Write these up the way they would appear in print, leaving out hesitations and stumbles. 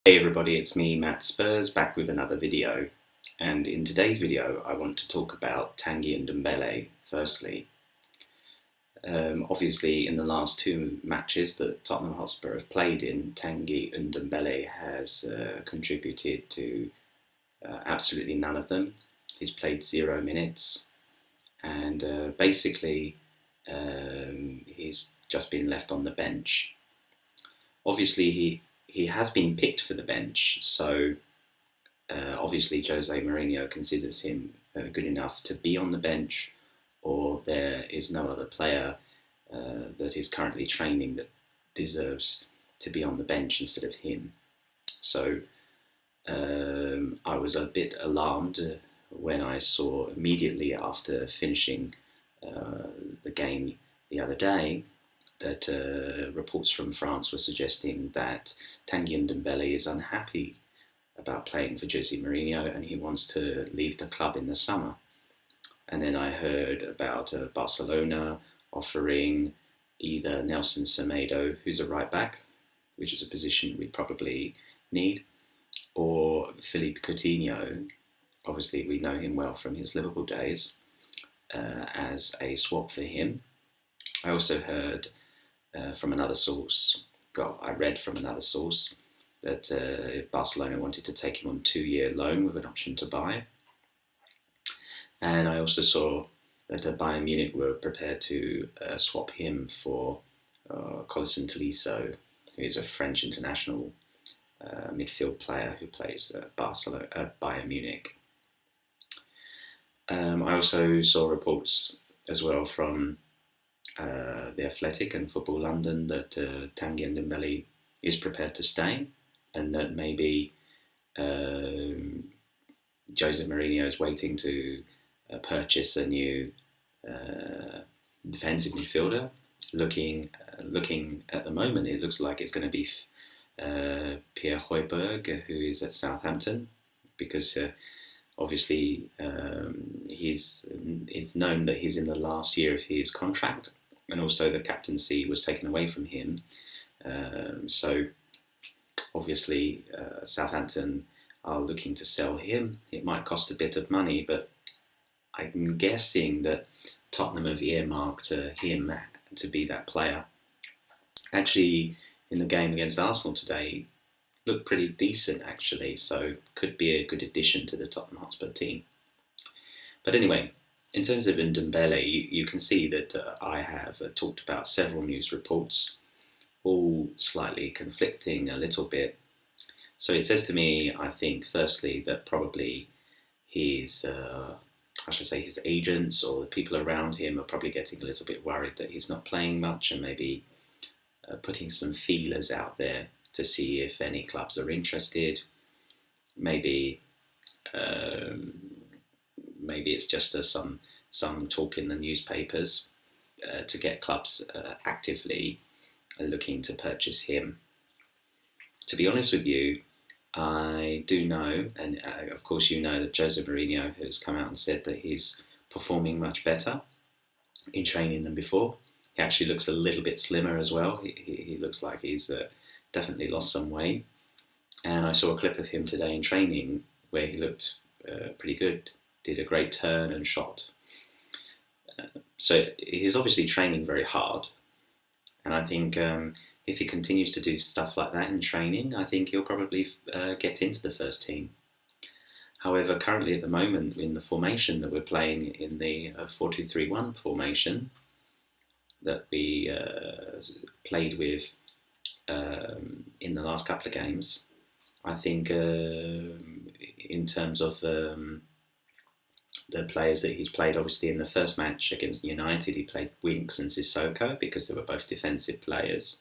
Hey everybody, it's me, Mattspurs, back with another video. And in today's video, I want to talk about Tanguy Ndombele firstly. Obviously, in the last two matches that Tottenham Hotspur have played in, Tanguy Ndombele has contributed to absolutely none of them. He's played 0 minutes, and basically he's just been left on the bench. Obviously, he has been picked for the bench, so obviously Jose Mourinho considers him good enough to be on the bench, or there is no other player that is currently training that deserves to be on the bench instead of him. So I was a bit alarmed when I saw immediately after finishing the game the other day that reports from France were suggesting that Tanguy Ndombele is unhappy about playing for Jose Mourinho and he wants to leave the club in the summer. And then I heard about Barcelona offering either Nelson Semedo, who's a right back, which is a position we probably need, or Philippe Coutinho. Obviously we know him well from his Liverpool days, as a swap for him. I also heard from another source, I read from another source that Barcelona wanted to take him on 2-year loan with an option to buy. And I also saw that Bayern Munich were prepared to swap him for Collison Tolisso, who is a French international midfield player who plays Bayern Munich. I also saw reports as well from The Athletic and Football London that Tanguy Ndombele is prepared to stay, and that maybe Jose Mourinho is waiting to purchase a new defensive midfielder. Looking at the moment, it looks like it's going to be Pierre Højbjerg, who is at Southampton, because obviously it's known that he's in the last year of his contract, and also the captaincy was taken away from him. So obviously Southampton are looking to sell him. It might cost a bit of money, but I'm guessing that Tottenham have earmarked him to be that player. Actually, in the game against Arsenal today, looked pretty decent actually, so could be a good addition to the Tottenham Hotspur team. But anyway, in terms of Ndombele, you can see that I have talked about several news reports, all slightly conflicting a little bit. So it says to me, I think, firstly, that probably his agents or the people around him are probably getting a little bit worried that he's not playing much, and maybe putting some feelers out there to see if any clubs are interested. Maybe it's just some talk in the newspapers to get clubs actively looking to purchase him. To be honest with you, I do know, and of course you know, that Jose Mourinho has come out and said that he's performing much better in training than before. He actually looks a little bit slimmer as well. He looks like he's definitely lost some weight. And I saw a clip of him today in training where he looked pretty good, did a great turn and shot. So he's obviously training very hard. And I think if he continues to do stuff like that in training, I think he'll probably get into the first team. However, currently at the moment, in the formation that we're playing, in the 4-2-3-1 formation that we played with in the last couple of games, I think in terms of the players that he's played, obviously in the first match against United, he played Winks and Sissoko because they were both defensive players.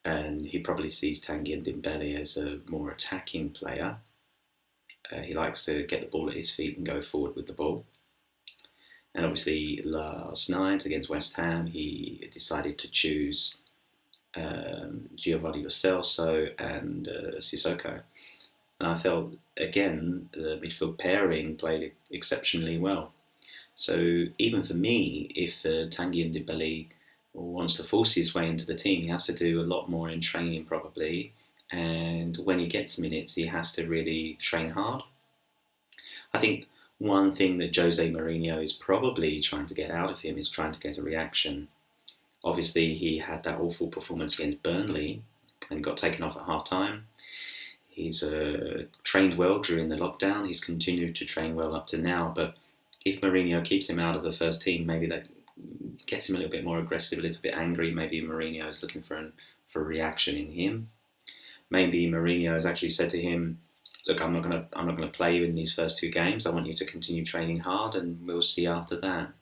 And he probably sees Tanguy Ndombele as a more attacking player. He likes to get the ball at his feet and go forward with the ball. And obviously last night against West Ham, he decided to choose Giovanni Lo Celso and Sissoko. And I felt, again, the midfield pairing played exceptionally well. So even for me, if Tanguy Ndombele wants to force his way into the team, he has to do a lot more in training probably, and when he gets minutes, he has to really train hard. I think one thing that Jose Mourinho is probably trying to get out of him is trying to get a reaction. Obviously, he had that awful performance against Burnley and got taken off at half-time. He's trained well during the lockdown. He's continued to train well up to now. But if Mourinho keeps him out of the first team, maybe that gets him a little bit more aggressive, a little bit angry. Maybe Mourinho is looking for a reaction in him. Maybe Mourinho has actually said to him, "Look, I'm not gonna play you in these first 2 games. I want you to continue training hard, and we'll see after that."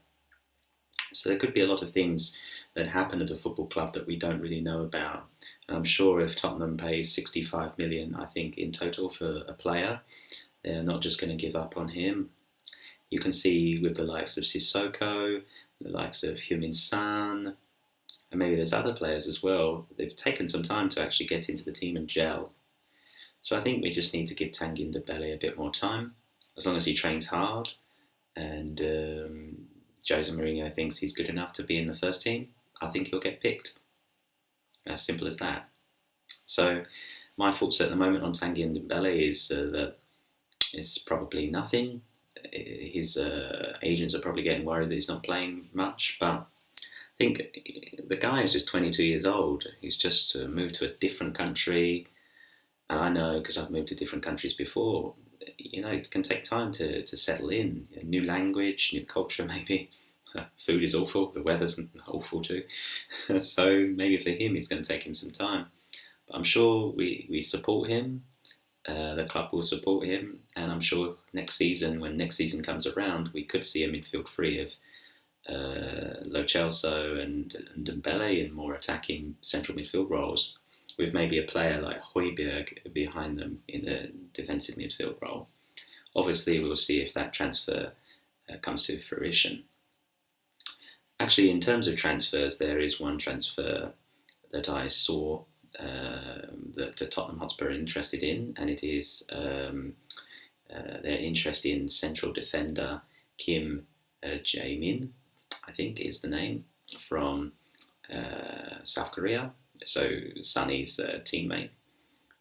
So there could be a lot of things that happen at a football club that we don't really know about. And I'm sure if Tottenham pays 65 million, I think, in total for a player, they're not just going to give up on him. You can see with the likes of Sissoko, the likes of Heung-min Son, and maybe there's other players as well. They've taken some time to actually get into the team and gel. So I think we just need to give Tanguy Ndombele a bit more time, as long as he trains hard and Jose Mourinho thinks he's good enough to be in the first team, I think he'll get picked. As simple as that. So my thoughts at the moment on Tanguy Ndombele is that it's probably nothing. His agents are probably getting worried that he's not playing much, but I think the guy is just 22 years old. He's just moved to a different country, and I know because I've moved to different countries before, it can take time to settle in. A new language, new culture maybe. Food is awful, the weather's awful too. So maybe for him it's going to take him some time. But I'm sure we support him, the club will support him, and I'm sure next season, when next season comes around, we could see a midfield free of Lo Celso and Ndombele in more attacking central midfield roles, with maybe a player like Højbjerg behind them in a defensive midfield role. Obviously, we'll see if that transfer comes to fruition. Actually, in terms of transfers, there is one transfer that I saw that Tottenham Hotspur are interested in, and it is their interest in central defender Kim Min-Jae, I think is the name, from South Korea. So Sonny's teammate,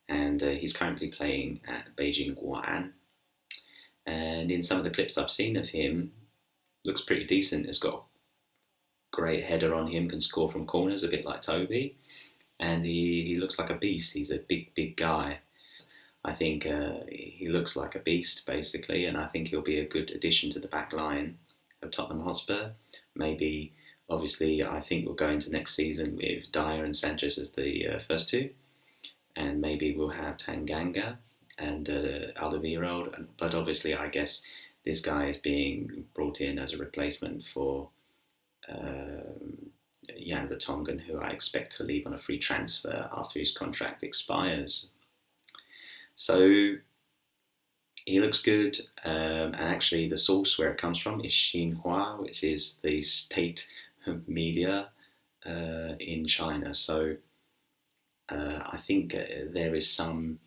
and he's currently playing at Beijing Guoan. And in some of the clips I've seen of him, looks pretty decent. He's got a great header on him, can score from corners, a bit like Toby, and he looks like a beast. He's a big guy. I think he looks like a beast, basically, and I think he'll be a good addition to the back line of Tottenham Hotspur. Maybe, obviously, I think we'll go into next season with Dyer and Sanchez as the first 2, and maybe we'll have Tanganga and Alderweireld, but obviously I guess this guy is being brought in as a replacement for Jan Vertonghen, who I expect to leave on a free transfer after his contract expires. So he looks good, and actually the source where it comes from is Xinhua, which is the state media in China. So I think there is some,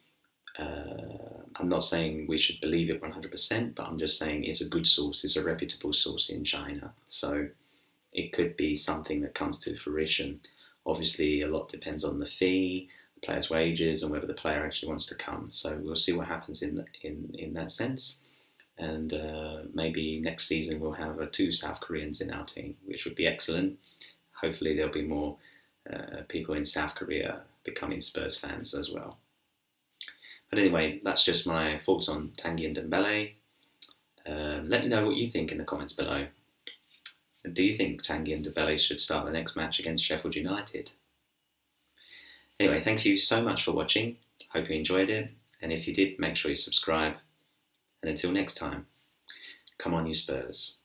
I'm not saying we should believe it 100%, but I'm just saying it's a good source, it's a reputable source in China. So it could be something that comes to fruition. Obviously, a lot depends on the fee, the player's wages, and whether the player actually wants to come. So we'll see what happens in that sense. And maybe next season we'll have 2 South Koreans in our team, which would be excellent. Hopefully there'll be more people in South Korea becoming Spurs fans as well. But anyway, that's just my thoughts on Tanguy Ndombele. Let me know what you think in the comments below. Do you think Tanguy Ndombele should start the next match against Sheffield United? Anyway, thank you so much for watching. Hope you enjoyed it. And if you did, make sure you subscribe. And until next time, come on you Spurs.